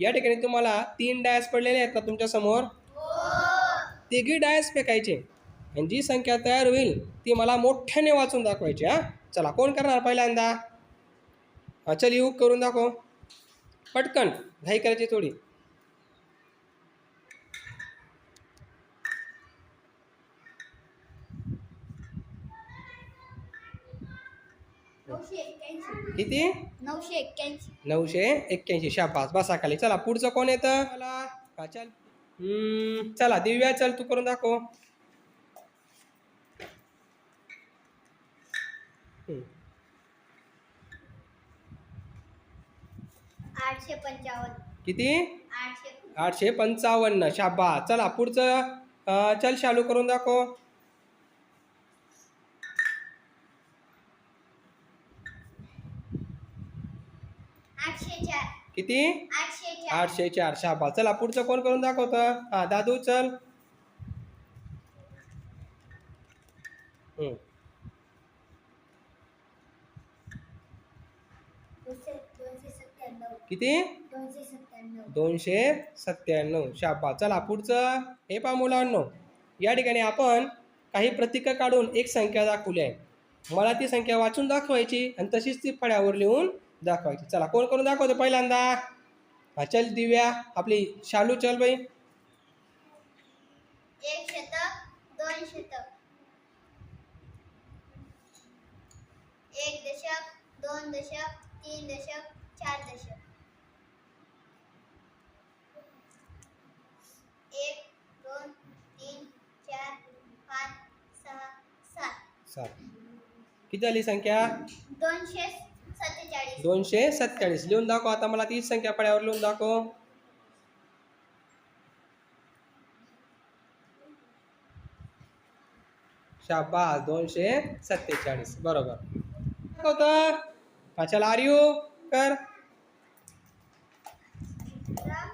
या ठिकाणी तुम्हाला 3 डायस पडलेले आहेत ना तुमच्या समोर, तिघी डायस फेकायचे आणि जी संख्या तयार होईल ती मला मोठ्याने वाचून दाखवायची. हा, चला कोण करणार पहिल्यांदा? चल येऊ करून दाखव पटकन, घाई करायची थोडी. किती? 981. शाबास, बसा खाली. चला पुढचं कोण येतं? मला चल. चला दिव्या, चल तू करून दाखव. 855. किती? 855. 855. शाबास. चला पुढचं चल शालू करून दाखव. 804. किती? 804. 804. शाबास. चला पुढचं कोण करून दाखवतं? हा दादू चल. 297. किती? 297. 297. शाबास. चला पुढचं. हे पहा मुलांनो, या ठिकाणी आपण काही प्रतीकं काढून एक संख्या दाखवली आहे. मला ती संख्या वाचून दाखवायची आणि तशीच ती फळ्यावर लिहून दाखवायची. चला कोण करून दाखवतो पहिल्यांदा? हा चल दिव्या, आपली शालू चल बाई. 1 शतक, 2 शतक, 1 दशक, 2 दशक, 3 दशक, 4 दशक, 1 2 3 4 5 6 7. 7. किती झाली संख्या? 247. 247. लिहून दाखव आता मला तीच संख्या फळ्यावर लिहून दाखव. शाबास, 247. बरोबर होतं. चला आर्यू कर. 8.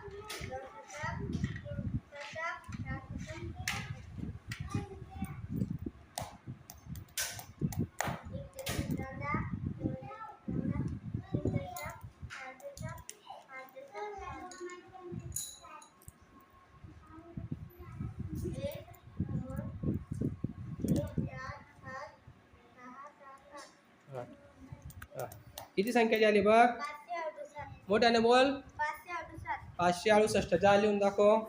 किती संख्या झाली बघ? 568. मोठ्याने बोल. 568. 568. जा लिहून दाखव.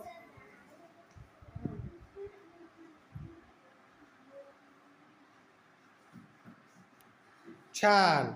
छान.